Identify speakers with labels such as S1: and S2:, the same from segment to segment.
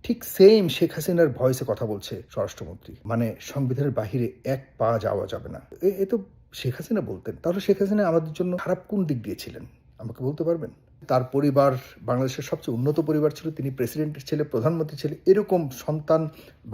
S1: ঠিক সেম শেখ হাসিনার ভয়েসে কথা বলছে স্বরাষ্ট্রমন্ত্রী, মানে সংবিধানের বাহিরে এক পা যাওয়া যাবে না। এ তো শেখ হাসিনা বলতেন। তাহলে শেখ হাসিনা আমাদের জন্য খারাপ কোন দিক দিয়ে ছিলেন আমাকে বলতে পারবেন? তার পরিবার বাংলাদেশের সবচেয়ে উন্নত পরিবার ছিল, তিনি প্রেসিডেন্টের ছেলে, প্রধানমন্ত্রী ছেলে, এরকম সন্তান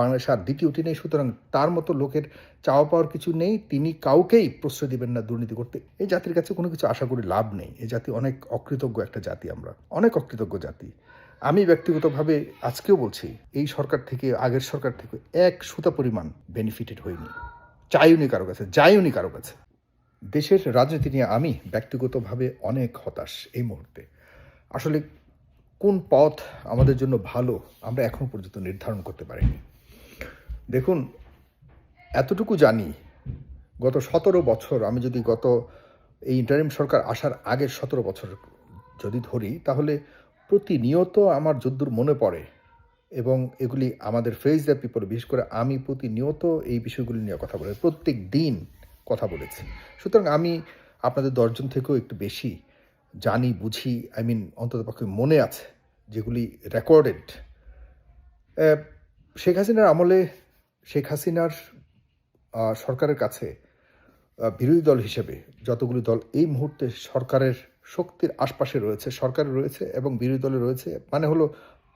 S1: বাংলাদেশে আর দ্বিতীয়টি নেই। সুতরাং তার মতো লোকের চাওয়া পাওয়ার কিছু নেই, তিনি কাউকেই প্রশ্রয় দিবেন না দুর্নীতি করতে। এই জাতির কাছে কোনো কিছু আশা করে লাভ নেই। এই জাতি অনেক অকৃতজ্ঞ একটা জাতি, আমরা অনেক অকৃতজ্ঞ জাতি। আমি ব্যক্তিগতভাবে আজকেও বলছি, এই সরকার থেকে আগের সরকার থেকে এক সুতা পরিমাণ বেনিফিটেড হয়নি, চাইওনি কারো কাছে, যাইওনি কারো কাছে। দেশের রাজনীতি নিয়ে আমি ব্যক্তিগতভাবে অনেক হতাশ এই মুহূর্তে। আসলে কোন পথ আমাদের জন্য ভালো আমরা এখনো পর্যন্ত নির্ধারণ করতে পারিনি। দেখুন, এতটুকু জানি, গত 17 বছর, আমি যদি গত এই ইন্টারিম সরকার আসার আগের 17 বছর যদি ধরি, তাহলে প্রতিনিয়ত আমার যদ্দূর মনে পড়ে, এবং এগুলি আমাদের ফেস দ্য পিপল, বিশেষ করে আমি প্রতিনিয়ত এই বিষয়গুলি নিয়ে কথা বলে প্রত্যেক দিন কথা বলেছি। সুতরাং আমি আপনাদের 10 জন থেকেও একটু বেশি জানি, বুঝি, অন্ততপক্ষে মনে আছে, যেগুলি রেকর্ডেড। শেখ হাসিনার আমলে শেখ হাসিনার সরকারের কাছে বিরোধী দল হিসেবে যতগুলি দল এই মুহূর্তে সরকারের শক্তির আশপাশে রয়েছে, সরকারে রয়েছে এবং বিরোধী দলে রয়েছে, মানে হলো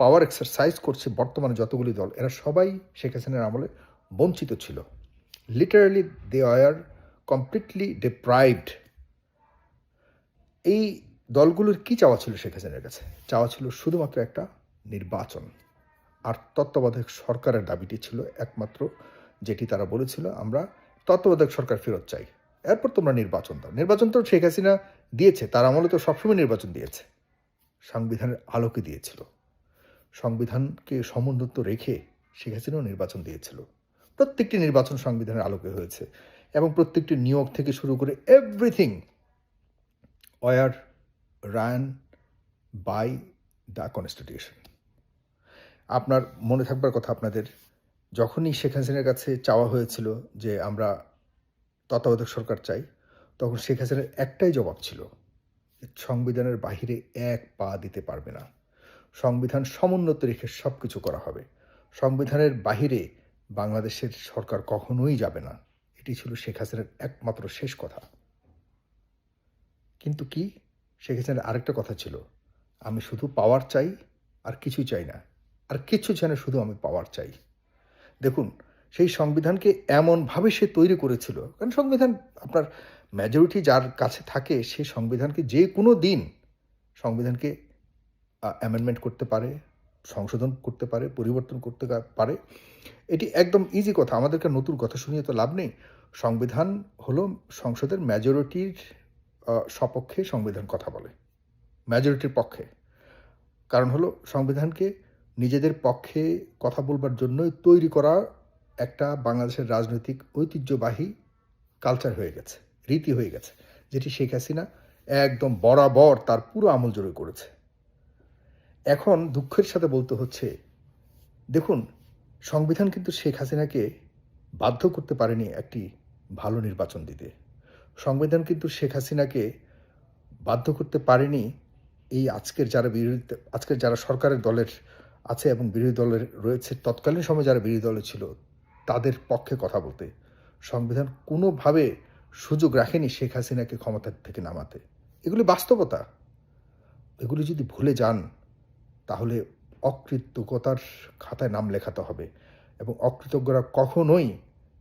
S1: পাওয়ার এক্সারসাইজ করছে বর্তমানে যতগুলি দল, এরা সবাই শেখ হাসিনার আমলে বঞ্চিত ছিল। লিটারালি দে আর কমপ্লিটলি ডিপ্রাইভড। এই দলগুলোর কি চাওয়া ছিল শেখ হাসিনার কাছে? চাওয়া ছিল শুধুমাত্র একটা নির্বাচন। আর তত্ত্বাবধায়ক সরকারের দাবিটি ছিল একমাত্র, যেটি তারা বলেছিল, আমরা তত্ত্বাবধায়ক সরকার ফেরত চাই, এরপর তোমরা নির্বাচন দাও। নির্বাচন তো শেখ হাসিনা দিয়েছে, তার আমলে তো সবসময় নির্বাচন দিয়েছে, সংবিধানের আলোকে দিয়েছিল। সংবিধানকে সমুন্নত রেখে শেখ হাসিনাও নির্বাচন দিয়েছিল। প্রত্যেকটি নির্বাচন সংবিধানের আলোকে হয়েছে, এবং প্রত্যেকটি নিয়োগ থেকে শুরু করে everything were run by the constitution. আপনার মনে থাকবার কথা আপনাদের, যখনই শেখ হাসিনার কাছে চাওয়া হয়েছিল যে আমরা তত্ত্বাবধায়ক সরকার চাই, তখন শেখ হাসিনার একটাই জবাব ছিল, সংবিধানের বাহিরে এক পা দিতে পারবে না, সংবিধান সমুন্নত রেখে সব কিছু করা হবে, সংবিধানের বাহিরে বাংলাদেশের সরকার কখনোই যাবে না। এটি ছিল শেখ হাসিনার একমাত্র শেষ কথা। কিন্তু কি, শেখ হাসিনার আরেকটা কথা ছিল, আমি শুধু পাওয়ার চাই, আর কিছুই চাই না, আর কিছু চাই না, শুধু আমি পাওয়ার চাই। দেখুন, সেই সংবিধানকে এমনভাবে সে তৈরি করেছিল, কারণ সংবিধান আপনার মেজরিটি যার কাছে থাকে, সে সংবিধানকে যে কোনো দিন সংবিধানকে অ্যামেন্ডমেন্ট করতে পারে, সংশোধন করতে পারে, পরিবর্তন করতে পারে। এটি একদম ইজি কথা, আমাদেরকে নতুন কথা শুনিয়ে তো লাভ নেই। সংবিধান হলো সংসদের মেজরিটির সপক্ষে সংবিধান কথা বলে, মেজরিটির পক্ষে। কারণ হলো সংবিধানকে নিজেদের পক্ষে কথা বলবার জন্যই তৈরি করা একটা বাংলাদেশের রাজনৈতিক ঐতিহ্যবাহী কালচার হয়ে গেছে, রীতি হয়ে গেছে, যেটি শেখ হাসিনা একদম বরাবর তার পুরো আমল জুড়ে করেছে। এখন দুঃখের সাথে বলতে হচ্ছে, দেখুন, সংবিধান কিন্তু শেখ হাসিনাকে বাধ্য করতে পারেনি একটি ভালো নির্বাচন দিতে। সংবিধান কিন্তু শেখ হাসিনাকে বাধ্য করতে পারেনি এই আজকের যারা সরকারের দলের আছে এবং বিরোধী দলের রয়েছে, তৎকালীন সময় যারা বিরোধী দলে ছিল, তাদের পক্ষে কথা বলতে। সংবিধান কোনোভাবে সুযোগ রাখেনি শেখ হাসিনাকে ক্ষমতা থেকে নামাতে। এগুলি বাস্তবতা। এগুলি যদি ভুলে যান, তাহলে অকৃতজ্ঞতার খাতায় নাম লেখাতে হবে, এবং অকৃতজ্ঞরা কখনোই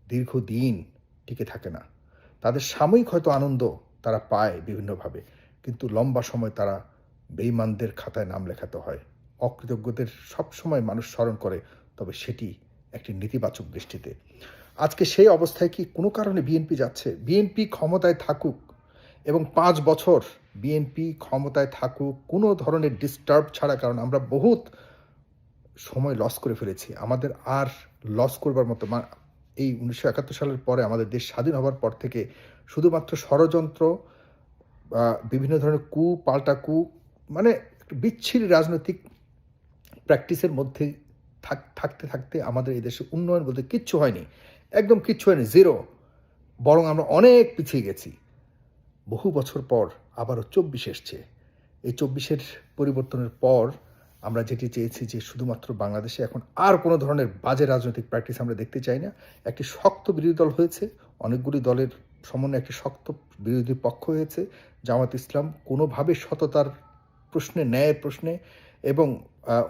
S1: দীর্ঘদিন টিকে থাকে না। তাদের সাময়িক হয়তো আনন্দ তারা পায় বিভিন্নভাবে, কিন্তু লম্বা সময় তারা বেঈমানদের খাতায় নাম লেখাতে হয়। অকৃতজ্ঞদের সবসময় মানুষ স্মরণ করে, তবে সেটি একটি নেতিবাচক দৃষ্টিতে। আজকে সেই অবস্থায় কি কোনো কারণে বিএনপি যাচ্ছে? বিএনপি ক্ষমতায় থাকুক, এবং 5 বছর বিএনপি ক্ষমতায় থাকুক কোনো ধরনের ডিস্টার্ব ছাড়া, কারণ আমরা বহুত সময় লস করে ফেলেছি। আমাদের আর লস করবার মতো, এই 1971 সালের পরে আমাদের দেশ স্বাধীন হওয়ার পর থেকে শুধুমাত্র ষড়যন্ত্র, বিভিন্ন ধরনের পাল্টা মানে একটা বিচ্ছিরি রাজনৈতিক প্র্যাকটিসের মধ্যে থাকতে থাকতে আমাদের এই দেশে উন্নয়ন বলতে কিচ্ছু হয়নি, একদম কিচ্ছু হয়নি, জিরো। বরং আমরা অনেক পিছিয়ে গেছি। বহু বছর পর আবারও 24 এসছে। এই 24-এর পরিবর্তনের পর আমরা যেটি চেয়েছি যে শুধুমাত্র বাংলাদেশে এখন আর কোনো ধরনের বাজে রাজনৈতিক প্র্যাকটিস আমরা দেখতে চাই না। একটি শক্ত বিরোধী দল হয়েছে, অনেকগুলি দলের সমন্বয়ে একটি শক্ত বিরোধী পক্ষ হয়েছে। জামাত ইসলাম কোনোভাবে সততার প্রশ্নে, ন্যায়ের প্রশ্নে এবং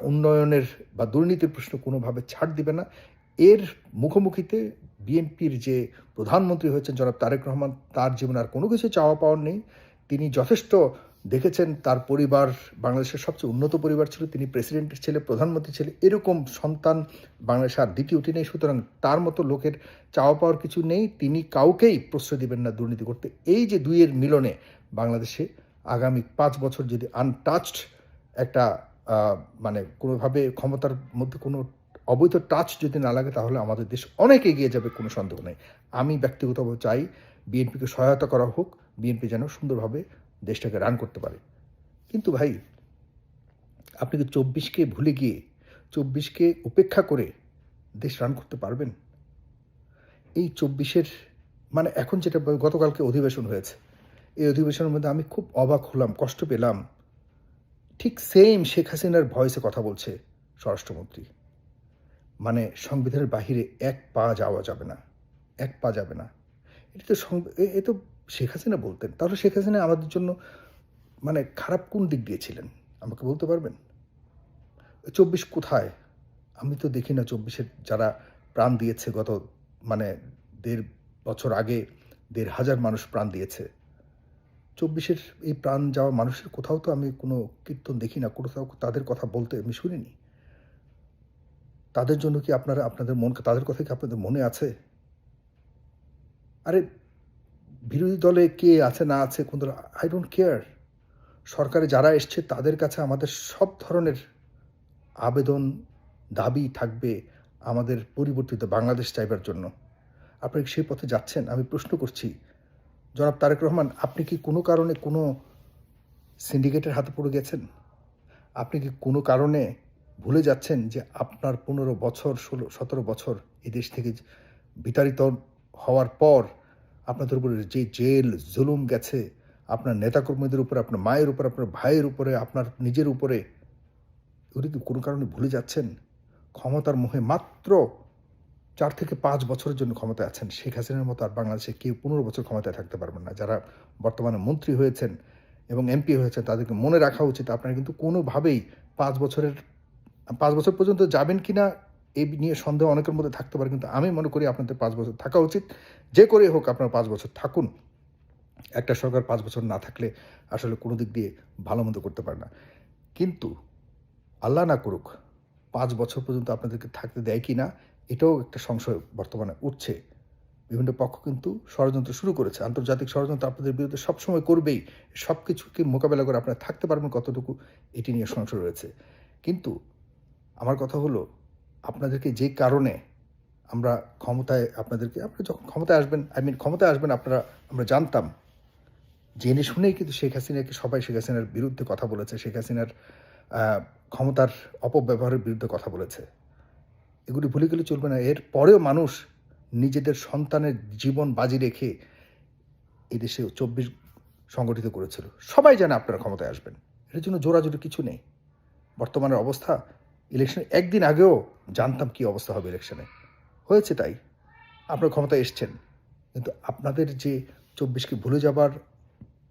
S1: উন্নয়নের বা দুর্নীতির প্রশ্নে কোনোভাবে ছাড় দিবে না। এর মুখোমুখিতে বিএনপির যে প্রধানমন্ত্রী হয়েছেন জনাব তারেক রহমান, তার জীবনে আর কোনো কিছু চাওয়া পাওয়ার নেই। তিনি যথেষ্ট দেখেছেন, তার পরিবার বাংলাদেশের সবচেয়ে উন্নত পরিবার ছিল, তিনি প্রেসিডেন্টের ছেলে, প্রধানমন্ত্রী ছেলে, এরকম সন্তান বাংলাদেশে আর দ্বিতীয়টি নেই। সুতরাং তার মতো লোকের চাওয়া পাওয়ার কিছু নেই, তিনি কাউকেই প্রশ্রয় দিবেন না দুর্নীতি করতে। এই যে দুইয়ের মিলনে বাংলাদেশে আগামী 5 বছর যদি আনটাচড একটা মানে কোনোভাবে ক্ষমতার মধ্যে কোনো অবৈধ টাচ যদি না লাগে, তাহলে আমাদের দেশ অনেক এগিয়ে যাবে, কোনো সন্দেহ নেই। আমি ব্যক্তিগতভাবে চাই বিএনপিকে সহায়তা করা হোক, বিএনপি যেন সুন্দরভাবে দেশটাকে রান করতে পারে। কিন্তু ভাই, আপনি কি 24কে ভুলে গিয়ে 24কে উপেক্ষা করে দেশ রান করতে পারবেন? এই 24-এর মানে এখন যেটা গতকালকে অধিবেশন হয়েছে, এই অধিবেশনের মধ্যে আমি খুব অবাক হলাম, কষ্ট পেলাম। ঠিক সেম শেখ হাসিনার ভয়েসে কথা বলছে স্বরাষ্ট্রমন্ত্রী। মানে সংবিধানের বাহিরে এক পা যাওয়া যাবে না, এক পা যাবে না। এটা তো এ তো শেখ হাসিনা বলতেন। তাহলে শেখ হাসিনা আমাদের জন্য মানে খারাপ কোন দিক দিয়েছিলেন আমাকে বলতে পারবেন? 24 কোথায়? আমি তো দেখি না 24-এর যারা প্রাণ দিয়েছে গত মানে 1.5 বছর আগে 1,500 মানুষ প্রাণ দিয়েছে। 24-এর এই প্রাণ যাওয়া মানুষের কোথাও তো আমি কোনো কীর্তন দেখি না, কোথাও তাদের কথা বলতে আমি শুনিনি। তাদের জন্য কি আপনারা আপনাদের তাদের কথা কি আপনাদের মনে আছে? আরে বিরোধী দলে কে আছে না আছে, কোন দল, আই ডোন্ট কেয়ার। সরকারে যারা এসছে তাদের কাছে আমাদের সব ধরনের আবেদন, দাবি থাকবে আমাদের পরিবর্তিত বাংলাদেশ চাইবার জন্য। আপনারা কি সেই পথে যাচ্ছেন? আমি প্রশ্ন করছি, জনাব তারেক রহমান, আপনি কি কোনো কারণে কোনো সিন্ডিকেটের হাতে পড়ে গেছেন? আপনি কি কোনো কারণে ভুলে যাচ্ছেন যে আপনার 15 বছর, 17 বছর এই দেশ থেকে বিতাড়িত হওয়ার পর আপনাদের উপরে যে জেল জুলুম গেছে, আপনার নেতাকর্মীদের উপরে, আপনার মায়ের উপরে, আপনার ভাইয়ের উপরে, আপনার নিজের উপরে, এগুলি কি কোনো কারণে ভুলে যাচ্ছেন? ক্ষমতার মোহে মাত্র 4 থেকে 5 বছরের জন্য ক্ষমতায় আছেন। শেখ হাসিনার মতো আর বাংলাদেশে কেউ 15 বছর ক্ষমতায় থাকতে পারবেন না। যারা বর্তমানে মন্ত্রী হয়েছেন এবং এমপি হয়েছেন তাদেরকে মনে রাখা উচিত, আপনারা কিন্তু কোনোভাবেই 5 বছর পর্যন্ত যাবেন কিনা এই নিয়ে সন্দেহ অনেকের মধ্যে থাকতে পারে, কিন্তু আমি মনে করি আপনাদের 5 বছর থাকা উচিত। যে করে হোক আপনারা 5 বছর থাকুন। একটা সরকার 5 বছর না থাকলে আসলে কোনো দিক দিয়ে ভালো মন্দ করতে পারে না। কিন্তু আল্লাহ না করুক 5 বছর পর্যন্ত আপনাদেরকে থাকতে দেয় কি না, এটাও একটা সংশয় বর্তমানে উঠছে। বিভিন্ন পক্ষ কিন্তু ষড়যন্ত্র শুরু করেছে। আন্তর্জাতিক ষড়যন্ত্র আপনাদের বিরুদ্ধে সবসময় করবেই। সব কিছুকে মোকাবেলা করে আপনারা থাকতে পারবেন কতটুকু, এটি নিয়ে সংশয় রয়েছে। কিন্তু আমার কথা হলো, আপনাদেরকে যে কারণে আমরা ক্ষমতায় আপনি যখন ক্ষমতায় আসবেন, ক্ষমতায় আসবেন আপনারা, আমরা জানতাম, জেনে শুনেই কিন্তু শেখ হাসিনাকে সবাই শেখ হাসিনার বিরুদ্ধে কথা বলেছে, শেখ হাসিনার ক্ষমতার অপব্যবহারের বিরুদ্ধে কথা বলেছে। এগুলি ভুলে গেলে চলবে না। এর পরেও মানুষ নিজেদের সন্তানের জীবন বাজি রেখে এই দেশে 24 সংগঠিত করেছিল। সবাই জানে আপনারা ক্ষমতায় আসবেন, এর জন্য জোরাজুরি কিছু নেই। বর্তমানের অবস্থা, ইলেকশনের একদিন আগেও জানতাম কী অবস্থা হবে ইলেকশনে, হয়েছে তাই। আপনারা ক্ষমতায় এসছেন, কিন্তু আপনাদের যে 24কে ভুলে যাবার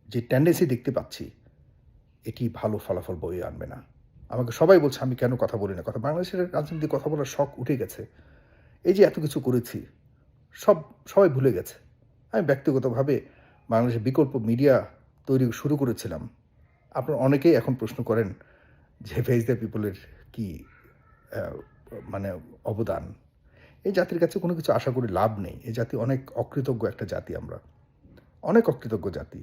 S1: যে টেন্ডেন্সি দেখতে পাচ্ছি, এটি ভালো ফলাফল বয়ে আনবে না। আমাকে সবাই বলছে আমি কেন কথা বলি না, বাংলাদেশের রাজনীতি কথা বলার শখ উঠে গেছে। এই যে এত কিছু করেছি সবাই ভুলে গেছে। আমি ব্যক্তিগতভাবে বাংলাদেশের বিকল্প মিডিয়া তৈরি শুরু করেছিলাম। আপনারা অনেকেই এখন প্রশ্ন করেন যে ফেস দ্য পিপলের কি মানে অবদান। এই জাতির কাছে কোনো কিছু আশা করে লাভ নেই। এই জাতি অনেক অকৃতজ্ঞ একটা জাতি, আমরা অনেক অকৃতজ্ঞ জাতি।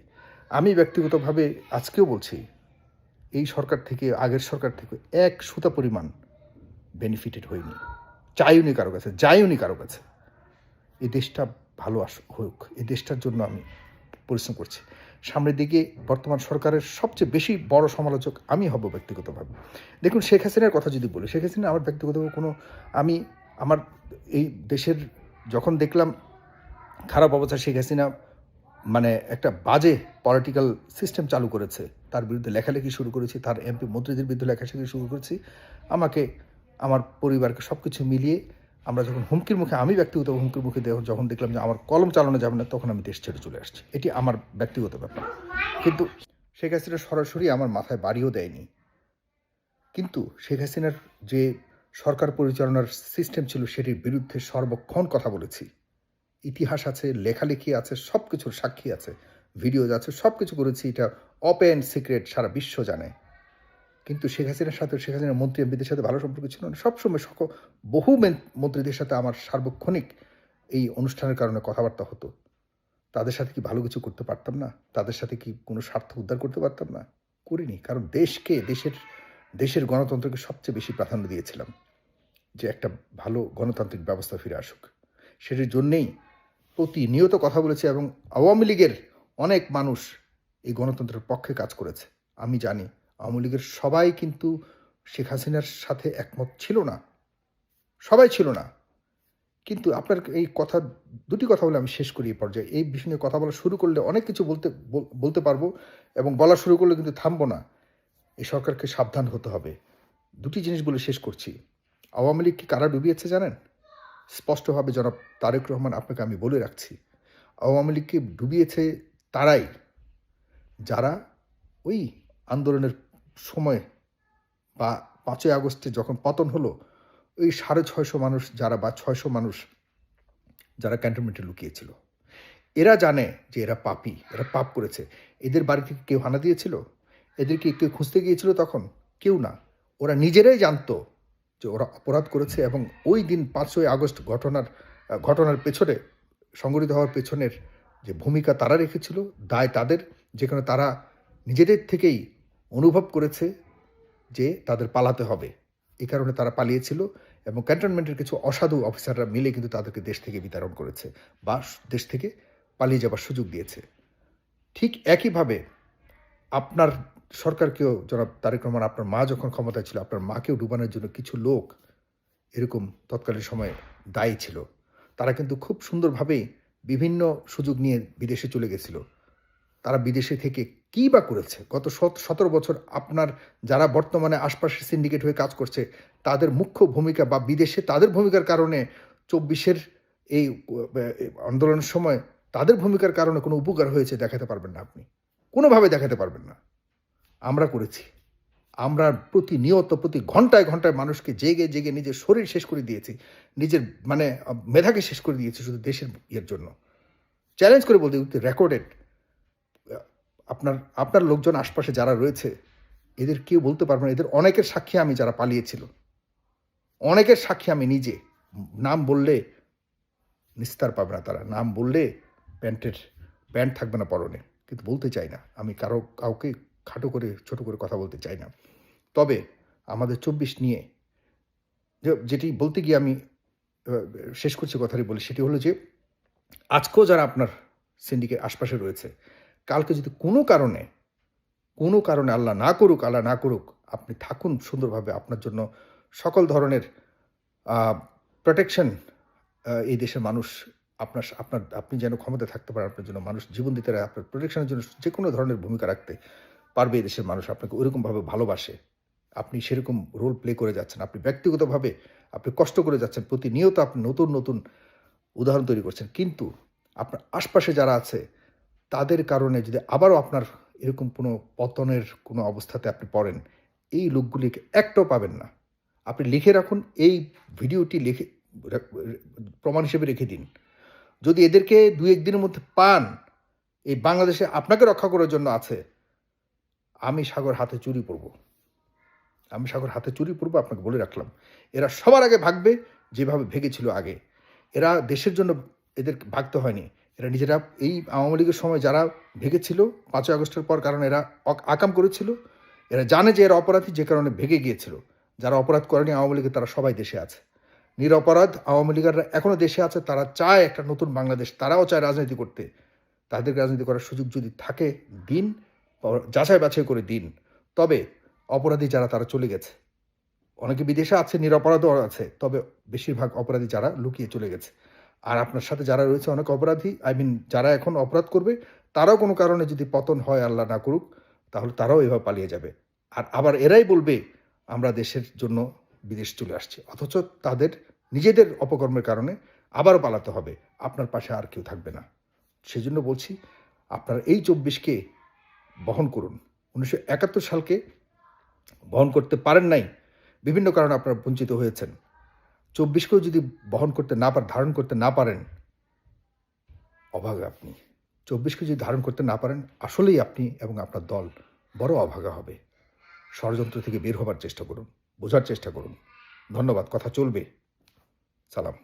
S1: আমি ব্যক্তিগতভাবে আজকেও বলছি, এই সরকার থেকে, আগের সরকার থেকে এক সুতা পরিমাণ বেনিফিটেড হয়নি, চাইওনি কারো কাছে, যাইওনি কারো কাছে। এই দেশটা ভালো হোক, এই দেশটার জন্য আমি পরিশ্রম করছি। সামনের দিকে বর্তমান সরকারের সবচেয়ে বেশি বড় সমালোচক আমি হব ব্যক্তিগতভাবে। দেখুন, শেখ হাসিনার কথা যদি বলি, শেখ হাসিনা আমার ব্যক্তিগতভাবে আমার এই দেশের যখন দেখলাম খারাপ অবস্থা, শেখ হাসিনা মানে একটা বাজে পলিটিক্যাল সিস্টেম চালু করেছে, তার বিরুদ্ধে লেখালেখি শুরু করেছি, তার এমপি মন্ত্রীদের বিরুদ্ধে লেখালেখি শুরু করেছি। আমাকে, আমার পরিবারকে সব কিছু মিলিয়ে আমরা যখন হুমকির মুখে, আমি ব্যক্তিগত হুমকির মুখে যখন দেখলাম যে আমার কলম চালানো যাবে না, তখন আমি দেশ ছেড়ে চলে আসছি। এটি আমার ব্যক্তিগত ব্যাপার। কিন্তু শেখ হাসিনা সরাসরি আমার মাথায় বাড়িও দেয়নি। কিন্তু শেখ হাসিনার যে সরকার পরিচালনার সিস্টেম ছিল সেটির বিরুদ্ধে সর্বক্ষণ কথা বলেছি। ইতিহাস আছে, লেখালেখি আছে, সব কিছুর সাক্ষী আছে, ভিডিওজ আছে, সব কিছু করেছি। এটা ওপেন সিক্রেট, সারা বিশ্ব জানে। কিন্তু শেখ হাসিনার সাথে, শেখ হাসিনার মন্ত্রী এমপিদের সাথে ভালো সম্পর্ক ছিল না। সবসময় বহু মন্ত্রীদের সাথে আমার সার্বক্ষণিক এই অনুষ্ঠানের কারণে কথাবার্তা হতো। তাদের সাথে কি ভালো কিছু করতে পারতাম না? তাদের সাথে কি কোনো স্বার্থ উদ্ধার করতে পারতাম না? করিনি। কারণ দেশের গণতন্ত্রকে সবচেয়ে বেশি প্রাধান্য দিয়েছিলাম, যে একটা ভালো গণতান্ত্রিক ব্যবস্থা ফিরে আসুক। সেটির জন্যেই প্রতিনিয়ত কথা বলেছি, এবং আওয়ামী লীগের অনেক মানুষ এই গণতন্ত্রের পক্ষে কাজ করেছে। আমি জানি আওয়ামী লীগের সবাই কিন্তু শেখ হাসিনার সাথে একমত ছিল না, সবাই ছিল না। কিন্তু আপনার এই কথা, দুটি কথা বলে আমি শেষ করি এই পর্যায়ে। এই বিষয় নিয়ে কথা বলা শুরু করলে অনেক কিছু বলতে পারবো, এবং বলা শুরু করলে কিন্তু থামবো না। এই সরকারকে সাবধান হতে হবে। দুটি জিনিস বলে শেষ করছি। আওয়ামী লীগ কি কারা ডুবিয়েছে জানেন? স্পষ্টভাবে জনাব তারেক রহমান, আপনাকে আমি বলে রাখছি, আওয়ামী লীগকে ডুবিয়েছে তারাই যারা ওই আন্দোলনের সময় বা 5ই আগস্টে যখন পতন হলো, ওই 650 মানুষ যারা, বা 600 মানুষ যারা ক্যান্টনমেন্টে লুকিয়েছিল। এরা জানে যে এরা পাপী, এরা পাপ করেছে। এদের বাড়ি থেকে কেউ হানা দিয়েছিল? এদেরকে কেউ খুঁজতে গিয়েছিল তখন? কেউ না। ওরা নিজেরাই জানতো যে ওরা অপরাধ করেছে, এবং ওই দিন 5ই আগস্ট ঘটনার পেছনে, সংঘটিত হওয়ার পেছনের যে ভূমিকা তারা রেখেছিল, দায় তাদের, যেখানে তারা নিজেদের থেকেই অনুভব করেছে যে তাদের পালাতে হবে। এই কারণে তারা পালিয়েছিল, এবং ক্যান্টনমেন্টের কিছু অসাধু অফিসাররা মিলে কিন্তু তাদেরকে দেশ থেকে বিতাড়ন করেছে, বা দেশ থেকে পালিয়ে যাবার সুযোগ দিয়েছে। ঠিক একইভাবে আপনার সরকারকেও, জনাব তারেক রহমান, আপনার মা যখন ক্ষমতায় ছিল, আপনার মাকেও ডুবানোর জন্য কিছু লোক এরকম তৎকালীন সময়ে দায়ী ছিল। তারা কিন্তু খুব সুন্দরভাবেই বিভিন্ন সুযোগ নিয়ে বিদেশে চলে গেছিল। তারা বিদেশে থেকে কী বা করেছে গত 17 বছর? আপনার যারা বর্তমানে আশপাশের সিন্ডিকেট হয়ে কাজ করছে, তাদের মুখ্য ভূমিকা, বা বিদেশে তাদের ভূমিকার কারণে 24-এর এই আন্দোলনের সময় তাদের ভূমিকার কারণে কোনো উপকার হয়েছে দেখাতে পারবেন না আপনি। কোনোভাবে দেখাতে পারবেন না। আমরা করেছি। আমরা প্রতিনিয়ত, প্রতি ঘন্টায় ঘন্টায় মানুষকে জেগে জেগে নিজের শরীর শেষ করে দিয়েছি, নিজের মেধাকে শেষ করে দিয়েছি শুধু দেশের ইয়ের জন্য। চ্যালেঞ্জ করে বলতে, রেকর্ডেড। আপনার লোকজন আশপাশে যারা রয়েছে, এদের কেউ বলতে পারবে না। এদের অনেকের সাক্ষী আমি, যারা পালিয়েছিল, অনেকের সাক্ষী আমি নিজে। নাম বললে নিস্তার পাবে না তারা, নাম বললে প্যান্ট থাকবে না পরনে। কিন্তু বলতে চাই না, আমি কাউকে খাটো করে, ছোট করে কথা বলতে চাই না। তবে আমাদের 24 নিয়ে যেটি বলতে গিয়ে আমি শেষ করছি, কথাটি বলি, সেটি হলো যে আজকেও যারা আপনার সিন্ডিকেট আশপাশে রয়েছে, কালকে যদি কোনো কারণে আল্লাহ না করুক, আপনি থাকুন সুন্দরভাবে। আপনার জন্য সকল ধরনের প্রোটেকশন এই দেশের মানুষ, আপনি যেন ক্ষমতায় থাকতে পারেন, আপনার জন্য মানুষ জীবন দিতে পারে, আপনার প্রোটেকশনের জন্য যে কোনো ধরনের ভূমিকা রাখতে পারবে এই দেশের মানুষ। আপনাকে ওইরকমভাবে ভালোবাসে, আপনি সেরকম রোল প্লে করে যাচ্ছেন। আপনি ব্যক্তিগতভাবে আপনি কষ্ট করে যাচ্ছেন, প্রতিনিয়ত আপনি নতুন নতুন উদাহরণ তৈরি করছেন। কিন্তু আপনার আশপাশে যারা আছে, তাদের কারণে যদি আবারও আপনার এরকম কোনো পতনের কোনো অবস্থাতে আপনি পড়েন, এই লোকগুলিকে একটাও পাবেন না। আপনি লিখে রাখুন, এই ভিডিওটি লিখে প্রমাণ হিসেবে রেখে দিন। যদি এদেরকে 2-1 দিনের মধ্যে পান, এই বাংলাদেশে আপনাকে রক্ষা করার জন্য আছে। আমি সাগর হাতে চুরি পরব, আপনাকে বলে রাখলাম। এরা সবার আগে ভাগবে, যেভাবে ভেগেছিল আগে। এরা দেশের জন্য এদের ভাগতে হয়নি। এরা নিজেরা এই আওয়ামী লীগের সময় যারা ভেগেছিল 5ই আগস্টের পর, কারণ এরা আকাম করেছিল, এরা জানে যে এরা অপরাধী, যে কারণে ভেগে গিয়েছিল। যারা অপরাধ করেনি আওয়ামী লীগের, তারা সবাই দেশে আছে। নিরপরাধ আওয়ামী লীগাররা এখনও দেশে আছে। তারা চায় একটা নতুন বাংলাদেশ, তারাও চায় রাজনীতি করতে। তাদের রাজনীতি করার সুযোগ যদি থাকে দিন, যাচাই বাছাই করে দিন। তবে অপরাধী যারা, তারা চলে গেছে। অনেকে বিদেশে আছে, নিরপরাধও আছে, তবে বেশিরভাগ অপরাধী যারা লুকিয়ে চলে গেছে। আর আপনার সাথে যারা রয়েছে অনেক অপরাধী, যারা এখন অপরাধ করবে, তারাও কোনো কারণে যদি পতন হয়, আল্লাহ না করুক, তাহলে তারাও এভাবে পালিয়ে যাবে। আর আবার এরাই বলবে, আমরা দেশের জন্য বিদেশ চলে আসছি। অথচ তাদের নিজেদের অপকর্মের কারণে আবারও পালাতে হবে। আপনার পাশে আর কেউ থাকবে না। সেজন্য বলছি, আপনারা এই ২৪কে বহন করুন। ১৯৭১ সালকে বহন করতে পারেন নাই। বিভিন্ন কারণে আপনারা বঞ্চিত হয়েছেন। ২৪কেও যদি বহন করতে না ধারণ করতে না পারেন, অভাগা আপনি। ২৪কে যদি ধারণ করতে না পারেন, আসলেই আপনি এবং আপনার দল বড় অভাগা হবে। ষড়যন্ত্র থেকে বের হবার চেষ্টা করুন, বোঝার চেষ্টা করুন। ধন্যবাদ। কথা চলবে। সালাম।